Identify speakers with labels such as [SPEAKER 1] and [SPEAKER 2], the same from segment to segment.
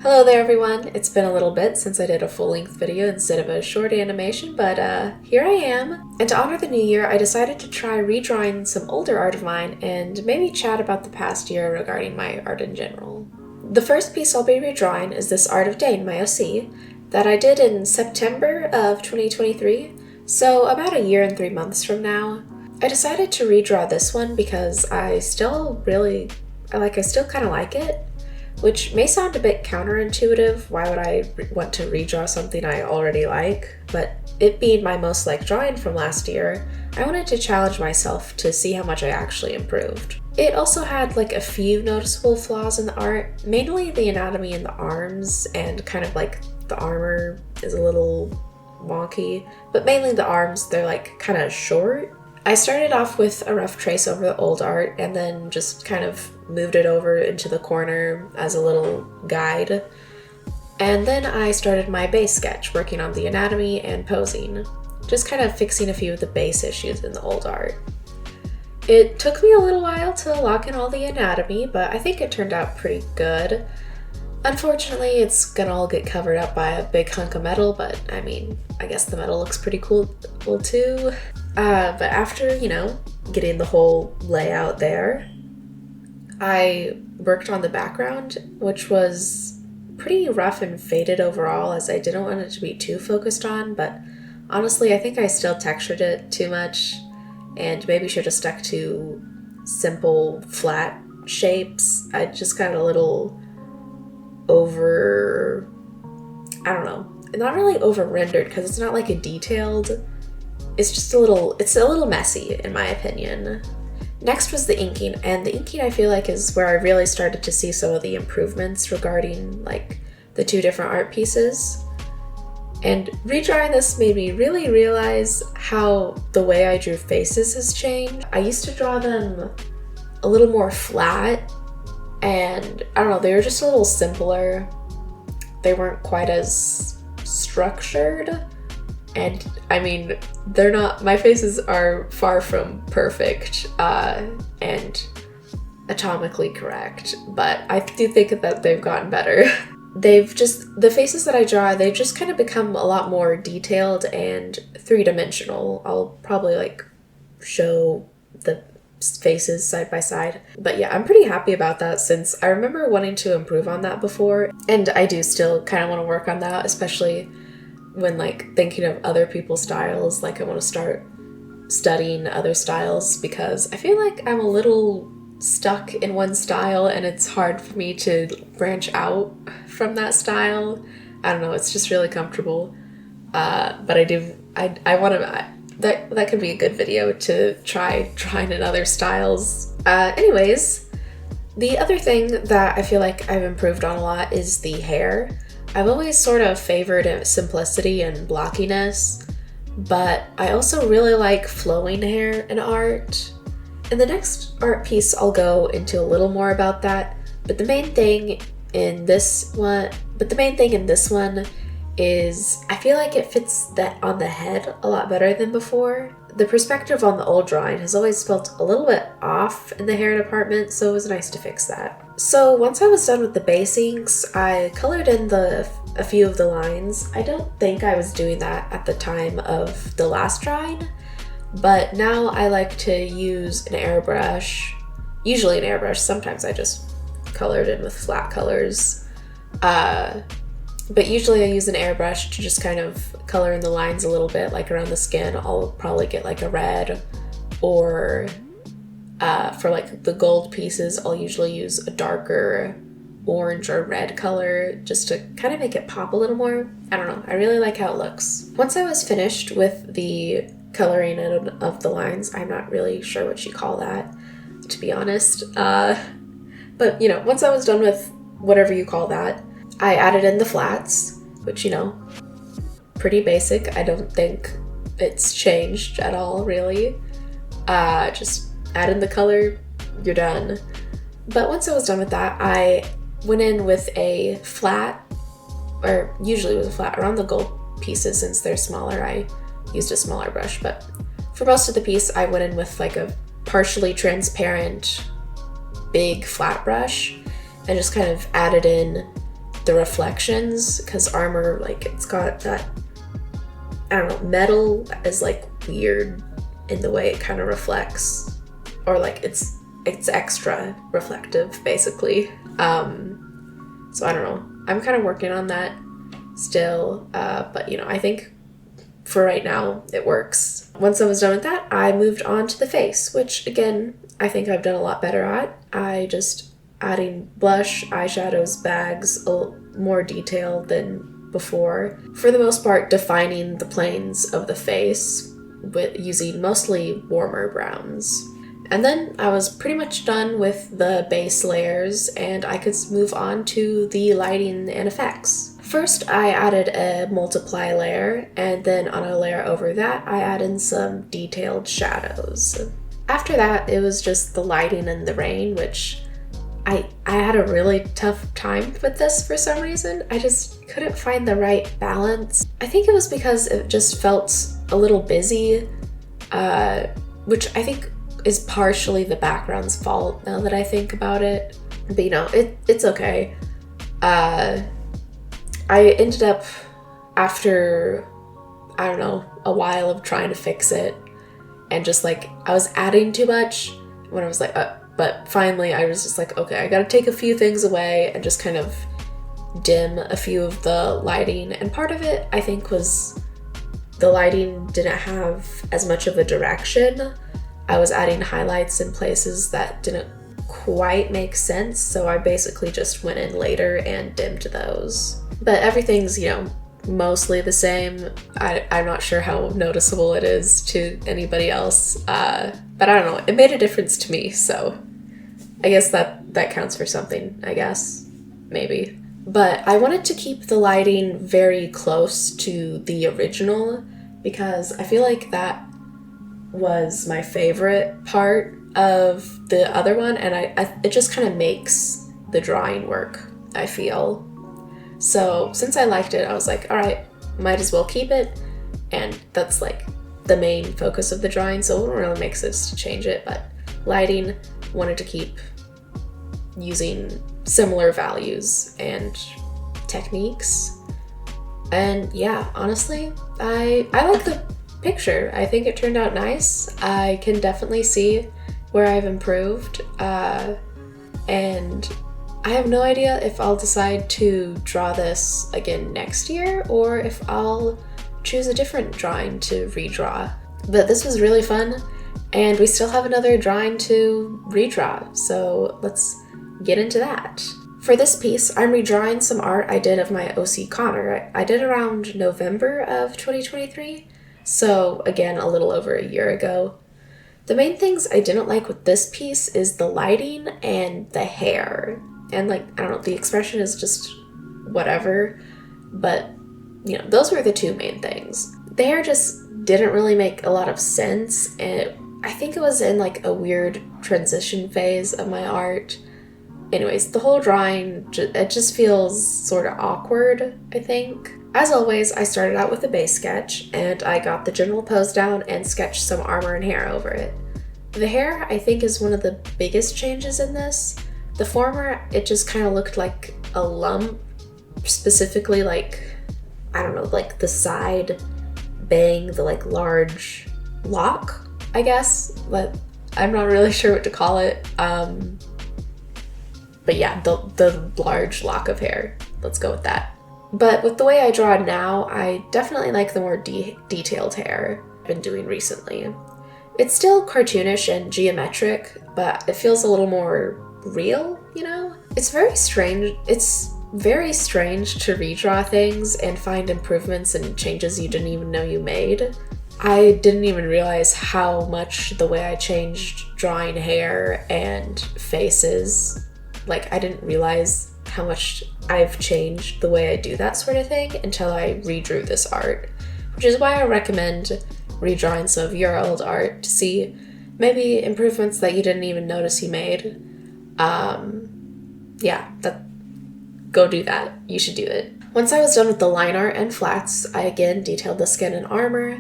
[SPEAKER 1] Hello there everyone! It's been a little bit since I did a full-length video instead of a short animation, but here I am. And to honor the new year, I decided to try redrawing some older art of mine and maybe chat about the past year regarding my art in general. The first piece I'll be redrawing is this art of Daye My OC that I did in September of 2023, so about a year and 3 months from now. I decided to redraw this one because I still kind of like it. Which may sound a bit counterintuitive. Why would I want to redraw something I already like? But it being my most liked drawing from last year, I wanted to challenge myself to see how much I actually improved. It also had a few noticeable flaws in the art, mainly the anatomy in the arms and kind of the armor is a little wonky, but mainly the arms, they're kind of short. I started off with a rough trace over the old art and then just kind of moved it over into the corner as a little guide. And then I started my base sketch, working on the anatomy and posing, just kind of fixing a few of the base issues in the old art. It took me a little while to lock in all the anatomy, but I think it turned out pretty good. Unfortunately, it's gonna all get covered up by a big hunk of metal, but I mean, I guess the metal looks pretty cool too. But after, getting the whole layout there, I worked on the background, which was pretty rough and faded overall as I didn't want it to be too focused on, but honestly, I think I still textured it too much and maybe should have stuck to simple flat shapes. I just got a little not really over rendered because it's not a detailed, it's a little messy in my opinion. Next was the inking, and the inking I feel is where I really started to see some of the improvements regarding the two different art pieces. And redrawing this made me really realize how the way I drew faces has changed. I used to draw them a little more flat, and I don't know, they were just a little simpler. They weren't quite as structured. And I mean, my faces are far from perfect and atomically correct, but I do think that they've gotten better. The faces that I draw, they've just kind of become a lot more detailed and three-dimensional. I'll probably show the faces side by side. But yeah, I'm pretty happy about that since I remember wanting to improve on that before, and I do still kind of want to work on that, especially when thinking of other people's styles. I want to start studying other styles because I feel I'm a little stuck in one style and it's hard for me to branch out from that style. I don't know, it's just really comfortable. But I want to, that could be a good video to try trying in other styles. Anyways, the other thing that I feel I've improved on a lot is the hair. I've always sort of favored simplicity and blockiness, but I also really like flowing hair in art. In the next art piece, I'll go into a little more about that, but the main thing in this one is I feel it fits that on the head a lot better than before. The perspective on the old drawing has always felt a little bit off in the hair department, so it was nice to fix that. So once I was done with the base inks, I colored in a few of the lines. I don't think I was doing that at the time of the last drawing, but now I like to use an airbrush, usually an airbrush. Sometimes I just colored in with flat colors. But usually I use an airbrush to just kind of color in the lines a little bit, around the skin. I'll probably get a red, or for the gold pieces, I'll usually use a darker orange or red color just to kind of make it pop a little more. I don't know, I really like how it looks. Once I was finished with the coloring of the lines, I'm not really sure what you call that, to be honest. But once I was done with whatever you call that, I added in the flats, which, pretty basic. I don't think it's changed at all, really. Just add in the color, you're done. But once I was done with that, I went in with a flat, or usually with a flat around the gold pieces. Since they're smaller, I used a smaller brush. But for most of the piece, I went in with a partially transparent big flat brush and just kind of added in the reflections, because armor, like, it's got that, I don't know, metal is like weird in the way it kind of reflects, or like it's extra reflective basically. So I don't know, I'm kind of working on that still, but you know, I think for right now it works. Once I was done with that, I moved on to the face, which again I think I've done a lot better at. I just adding blush, eyeshadows, bags, more detail than before. For the most part, defining the planes of the face with using mostly warmer browns. And then I was pretty much done with the base layers, and I could move on to the lighting and effects. First, I added a multiply layer, and then on a layer over that, I added some detailed shadows. After that, it was just the lighting and the rain, which I had a really tough time with this for some reason. I just couldn't find the right balance. I think it was because it just felt a little busy, which I think is partially the background's fault now that I think about it. But you know, it's okay. I ended up, after, I don't know, a while of trying to fix it, and just like, I was adding too much when I was like, but finally I was just like, okay, I gotta take a few things away and just kind of dim a few of the lighting. And part of it, I think, was the lighting didn't have as much of a direction. I was adding highlights in places that didn't quite make sense, so I basically just went in later and dimmed those. But everything's, you know, mostly the same. I'm not sure how noticeable it is to anybody else, but I don't know, it made a difference to me, so I guess that counts for something, I guess, maybe. But I wanted to keep the lighting very close to the original, because I feel like that was my favorite part of the other one, and it just kind of makes the drawing work, I feel. So since I liked it, I was like, all right, might as well keep it, and that's like the main focus of the drawing, so it wouldn't really make sense to change it. But lighting, wanted to keep using similar values and techniques. And yeah, honestly, I like the picture. I think it turned out nice. I can definitely see where I've improved, and I have no idea if I'll decide to draw this again next year or if I'll choose a different drawing to redraw. But this was really fun, and we still have another drawing to redraw, so let's get into that. For this piece, I'm redrawing some art I did of my OC Connor. I did around November of 2023, so again, a little over a year ago. The main things I didn't like with this piece is the lighting and the hair. And like, I don't know, the expression is just whatever, but you know, those were the two main things. The hair just didn't really make a lot of sense, and I think it was in like a weird transition phase of my art. Anyways, the whole drawing, it just feels sort of awkward, I think. As always, I started out with a base sketch, and I got the general pose down and sketched some armor and hair over it. The hair, I think, is one of the biggest changes in this. The former, it just kind of looked like a lump, specifically like, I don't know, like the side bang, the like large lock, I guess, but I'm not really sure what to call it. But yeah, the large lock of hair, let's go with that. But with the way I draw now, I definitely like the more detailed hair I've been doing recently. It's still cartoonish and geometric, but it feels a little more real, you know? It's very strange to redraw things and find improvements and changes you didn't even know you made. I didn't even realize how much the way I changed drawing hair and faces, like I didn't realize how much I've changed the way I do that sort of thing until I redrew this art, which is why I recommend redrawing some of your old art to see maybe improvements that you didn't even notice you made. Go do that. You should do it. Once I was done with the line art and flats, I again detailed the skin and armor,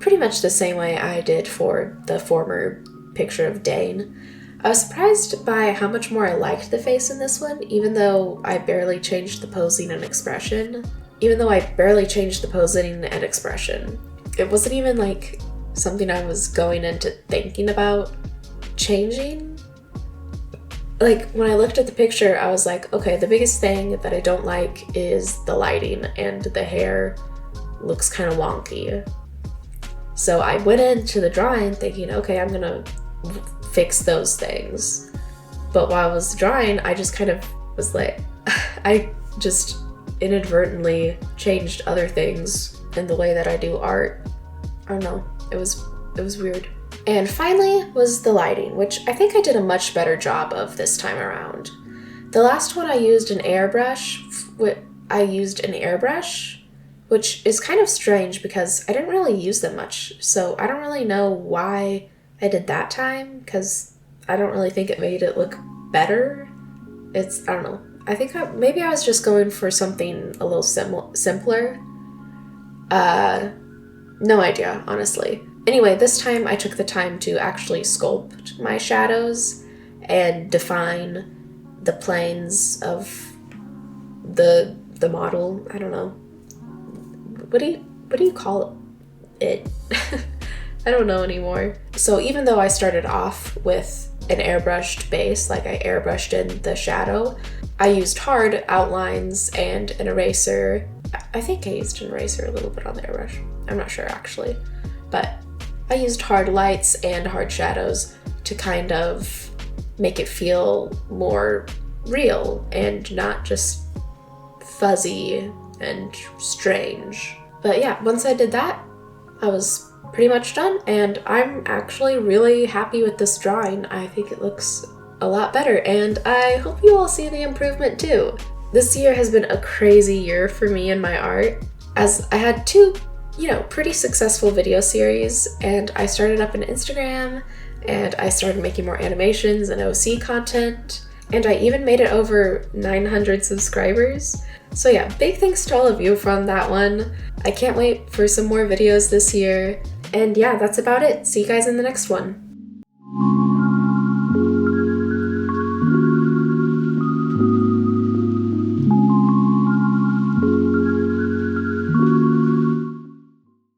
[SPEAKER 1] pretty much the same way I did for the former picture of Dane. I was surprised by how much more I liked the face in this one, even though I barely changed the posing and expression. It wasn't even like something I was going into thinking about changing. Like, when I looked at the picture, I was like, okay, the biggest thing that I don't like is the lighting, and the hair looks kind of wonky. So I went into the drawing thinking, okay, I'm gonna fix those things. But while I was drawing, I just kind of was like, I just inadvertently changed other things in the way that I do art. I don't know, it was weird. And finally was the lighting, which I think I did a much better job of this time around. The last one I used an airbrush, which is kind of strange because I didn't really use them much, so I don't really know why I did that time, because I don't really think it made it look better. I don't know. I think maybe I was just going for something a little simpler. No idea, honestly. Anyway, this time I took the time to actually sculpt my shadows and define the planes of the model. I don't know. What do you call it? I don't know anymore. So even though I started off with an airbrushed base, like I airbrushed in the shadow, I used hard outlines and an eraser. I think I used an eraser a little bit on the airbrush. I'm not sure actually, but I used hard lights and hard shadows to kind of make it feel more real and not just fuzzy and strange. But yeah, once I did that, I was pretty much done, and I'm actually really happy with this drawing. I think it looks a lot better, and I hope you all see the improvement too. This year has been a crazy year for me and my art, as I had two, pretty successful video series, and I started up an Instagram, and I started making more animations and OC content, and I even made it over 900 subscribers. So yeah, big thanks to all of you from that one. I can't wait for some more videos this year. And yeah, that's about it. See you guys in the next one.